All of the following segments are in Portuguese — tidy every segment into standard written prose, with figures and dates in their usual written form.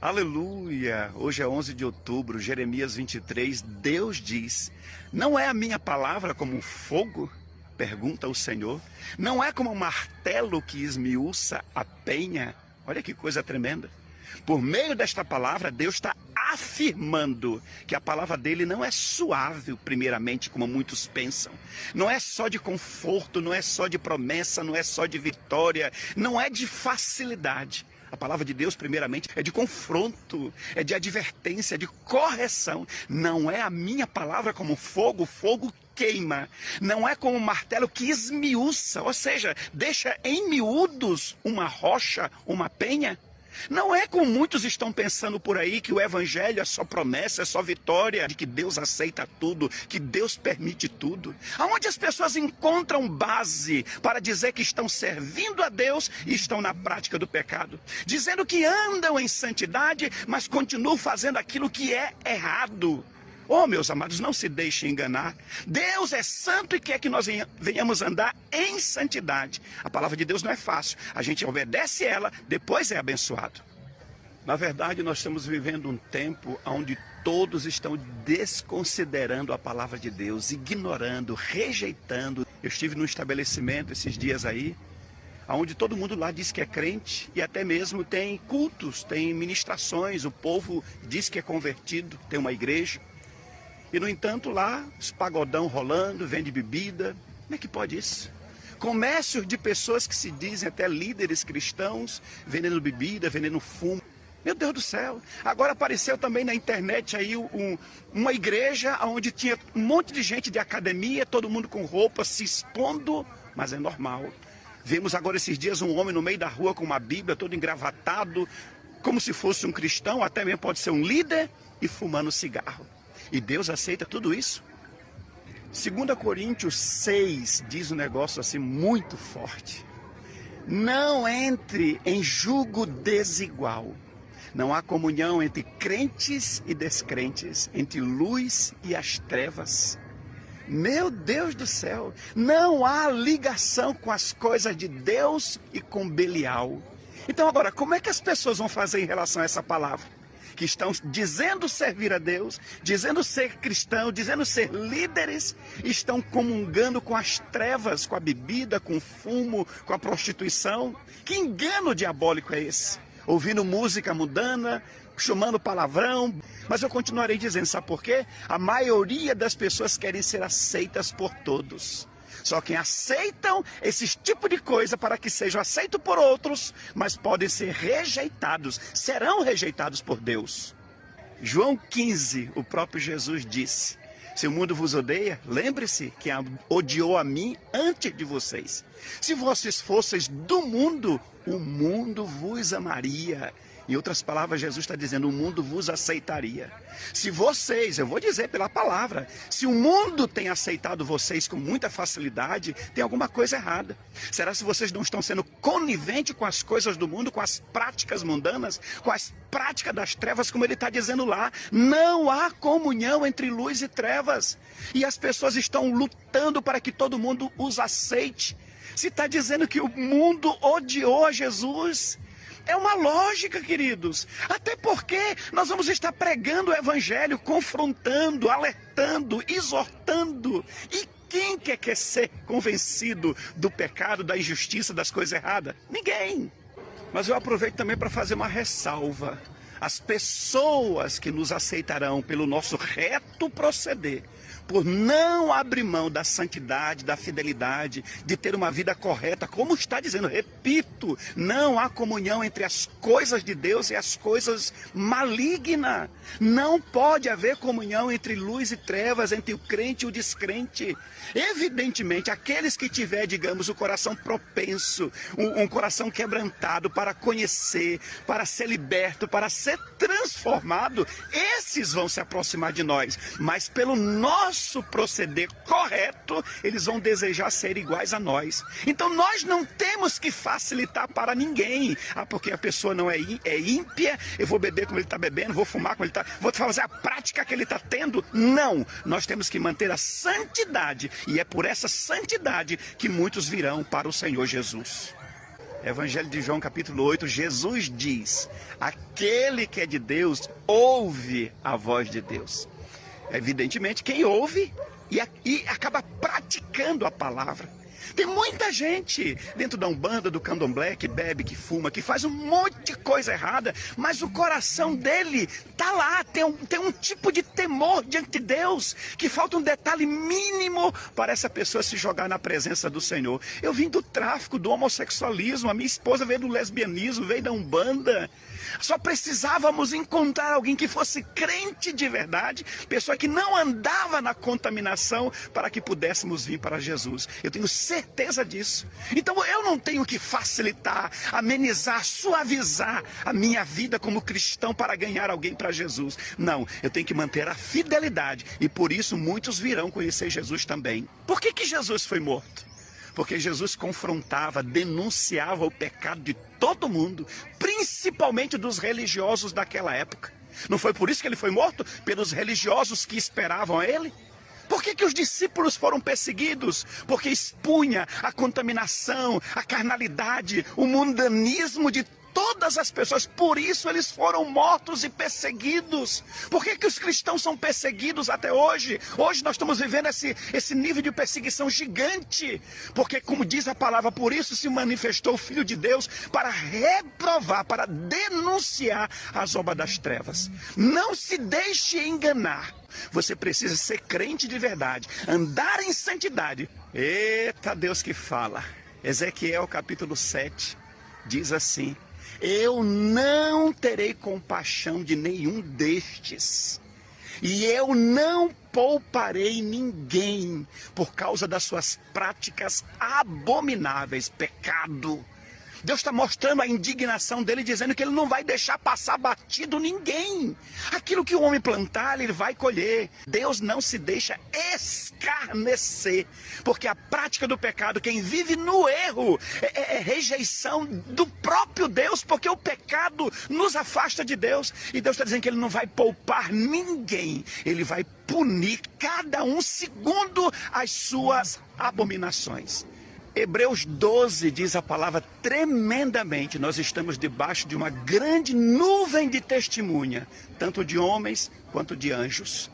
Aleluia! Hoje é 11 de outubro, Jeremias 23, Deus diz: não é a minha palavra como um fogo? Pergunta o Senhor. Não é como um martelo que esmiuça a penha? Olha que coisa tremenda. Por meio desta palavra, Deus está afirmando que a palavra dele não é suave, primeiramente, como muitos pensam. Não é só de conforto, não é só de promessa, não é só de vitória, não é de facilidade. A palavra de Deus, primeiramente, é de confronto, é de advertência, é de correção. Não é a minha palavra como fogo, fogo queima. Não é como um martelo que esmiuça, ou seja, deixa em miúdos uma rocha, uma penha. Não é como muitos estão pensando por aí, que o evangelho é só promessa, é só vitória, de que Deus aceita tudo, que Deus permite tudo. Aonde as pessoas encontram base para dizer que estão servindo a Deus e estão na prática do pecado, dizendo que andam em santidade, mas continuam fazendo aquilo que é errado. Oh, meus amados, não se deixem enganar. Deus é santo e quer que nós venhamos andar em santidade. A palavra de Deus não é fácil. A gente obedece ela, depois é abençoado. Na verdade, nós estamos vivendo um tempo onde todos estão desconsiderando a palavra de Deus, ignorando, rejeitando. Eu estive num estabelecimento esses dias aí, onde todo mundo lá diz que é crente e até mesmo tem cultos, tem ministrações, o povo diz que é convertido, tem uma igreja. E, no entanto, lá, os pagodão rolando, vende bebida. Como é que pode isso? Comércio de pessoas que se dizem até líderes cristãos, vendendo bebida, vendendo fumo. Meu Deus do céu. Agora apareceu também na internet aí uma igreja onde tinha um monte de gente de academia, todo mundo com roupa, se expondo, mas é normal. Vemos agora esses dias um homem no meio da rua com uma Bíblia, todo engravatado, como se fosse um cristão, até mesmo pode ser um líder, e fumando cigarro. E Deus aceita tudo isso? 2 Coríntios 6 diz um negócio assim muito forte. Não entre em jugo desigual. Não há comunhão entre crentes e descrentes, entre luz e as trevas. Meu Deus do céu, não há ligação com as coisas de Deus e com Belial. Então agora, como é que as pessoas vão fazer em relação a essa palavra? Que estão dizendo servir a Deus, dizendo ser cristão, dizendo ser líderes, estão comungando com as trevas, com a bebida, com o fumo, com a prostituição. Que engano diabólico é esse? Ouvindo música mundana, chamando palavrão. Mas eu continuarei dizendo, sabe por quê? A maioria das pessoas querem ser aceitas por todos. Só quem aceitam esse tipo de coisa para que sejam aceitos por outros, mas podem ser rejeitados, serão rejeitados por Deus. João 15, o próprio Jesus disse: se o mundo vos odeia, lembre-se que odiou a mim antes de vocês. Se vocês fosseis do mundo, o mundo vos amaria. Em outras palavras, Jesus está dizendo, o mundo vos aceitaria. Se vocês, eu vou dizer pela palavra, se o mundo tem aceitado vocês com muita facilidade, tem alguma coisa errada. Será se vocês não estão sendo coniventes com as coisas do mundo, com as práticas mundanas, com as práticas das trevas, como ele está dizendo lá? Não há comunhão entre luz e trevas. E as pessoas estão lutando para que todo mundo os aceite. Se está dizendo que o mundo odiou a Jesus, é uma lógica, queridos. Até porque nós vamos estar pregando o evangelho, confrontando, alertando, exortando. E quem quer ser convencido do pecado, da injustiça, das coisas erradas? Ninguém. Mas eu aproveito também para fazer uma ressalva. As pessoas que nos aceitarão pelo nosso reto proceder, por não abrir mão da santidade, da fidelidade, de ter uma vida correta, como está dizendo, repito, não há comunhão entre as coisas de Deus e as coisas malignas. Não pode haver comunhão entre luz e trevas, entre o crente e o descrente. Evidentemente, aqueles que tiver, digamos, o coração propenso, um coração quebrantado para conhecer, para ser liberto, para ser transformado, esses vão se aproximar de nós, mas pelo nosso proceder correto, eles vão desejar ser iguais a nós. Então nós não temos que facilitar para ninguém. Porque a pessoa não é ímpia, eu vou beber como ele está bebendo, vou fumar como ele está, vou fazer a prática que ele está tendo. Não, nós temos que manter a santidade, e é por essa santidade que muitos virão para o Senhor Jesus. Evangelho de João, capítulo 8, Jesus diz: aquele que é de Deus ouve a voz de Deus. Evidentemente, quem ouve e acaba praticando a palavra. Tem muita gente dentro da Umbanda, do Candomblé, que bebe, que fuma, que faz um monte de coisa errada, mas o coração dele tá lá, tem um tipo de temor diante de Deus, que falta um detalhe mínimo para essa pessoa se jogar na presença do Senhor. Eu vim do tráfico, do homossexualismo, a minha esposa veio do lesbianismo, veio da Umbanda. Só precisávamos encontrar alguém que fosse crente de verdade, pessoa que não andava na contaminação, para que pudéssemos vir para Jesus. Eu tenho certeza disso. Então eu não tenho que facilitar, amenizar, suavizar a minha vida como cristão para ganhar alguém para Jesus. Não, eu tenho que manter a fidelidade, e por isso muitos virão conhecer Jesus também. Por que Jesus foi morto? Porque Jesus confrontava, denunciava o pecado de todo mundo, principalmente dos religiosos daquela época. Não foi por isso que ele foi morto? Pelos religiosos que esperavam ele? Por que os discípulos foram perseguidos? Porque expunha a contaminação, a carnalidade, o mundanismo de todas as pessoas. Por isso eles foram mortos e perseguidos. Por que os cristãos são perseguidos até hoje? Hoje nós estamos vivendo esse nível de perseguição gigante. Porque, como diz a palavra, por isso se manifestou o Filho de Deus, para reprovar, para denunciar as obras das trevas. Não se deixe enganar. Você precisa ser crente de verdade, andar em santidade. Eita Deus que fala. Ezequiel capítulo 7 diz assim: eu não terei compaixão de nenhum destes, e eu não pouparei ninguém por causa das suas práticas abomináveis, pecado. Deus está mostrando a indignação dele, dizendo que ele não vai deixar passar batido ninguém. Aquilo que o homem plantar, ele vai colher. Deus não se deixa escarnecer, porque a prática do pecado, quem vive no erro, é rejeição do próprio Deus, porque o pecado nos afasta de Deus. E Deus está dizendo que ele não vai poupar ninguém, ele vai punir cada um segundo as suas abominações. Hebreus 12 diz a palavra tremendamente: nós estamos debaixo de uma grande nuvem de testemunha, tanto de homens quanto de anjos.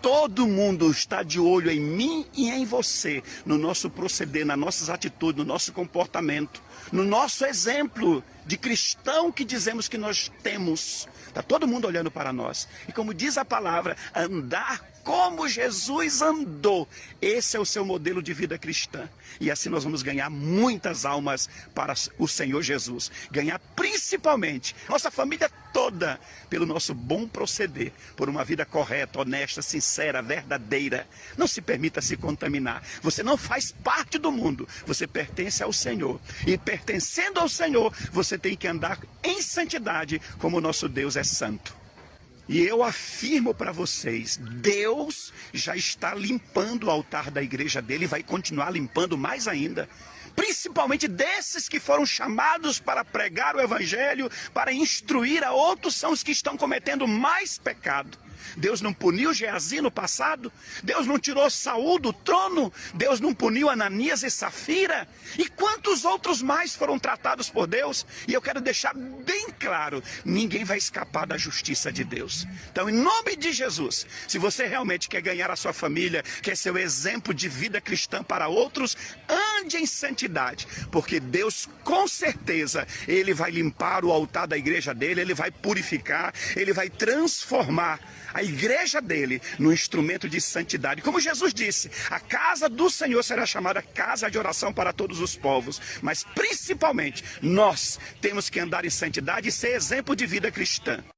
Todo mundo está de olho em mim e em você, no nosso proceder, nas nossas atitudes, no nosso comportamento, no nosso exemplo de cristão que dizemos que nós temos. Está todo mundo olhando para nós. E como diz a palavra, andar como Jesus andou. Esse é o seu modelo de vida cristã. E assim nós vamos ganhar muitas almas para o Senhor Jesus. Ganhar principalmente nossa família toda pelo nosso bom proceder, por uma vida correta, honesta, sincera, verdadeira. Não se permita se contaminar. Você não faz parte do mundo. Você pertence ao Senhor. E pertencendo ao Senhor, você tem que andar em santidade, como o nosso Deus é santo. E eu afirmo para vocês, Deus já está limpando o altar da igreja dele e vai continuar limpando mais ainda. Principalmente desses que foram chamados para pregar o evangelho, para instruir a outros, são os que estão cometendo mais pecado. Deus não puniu Geazi no passado? Deus não tirou Saul do trono? Deus não puniu Ananias e Safira? E quantos outros mais foram tratados por Deus? E eu quero deixar bem claro, ninguém vai escapar da justiça de Deus. Então, em nome de Jesus, se você realmente quer ganhar a sua família, quer ser o exemplo de vida cristã para outros, ande em santidade, porque Deus, com certeza, Ele vai limpar o altar da igreja dele, Ele vai purificar, Ele vai transformar a igreja dele no instrumento de santidade. Como Jesus disse, a casa do Senhor será chamada casa de oração para todos os povos. Mas principalmente, nós temos que andar em santidade e ser exemplo de vida cristã.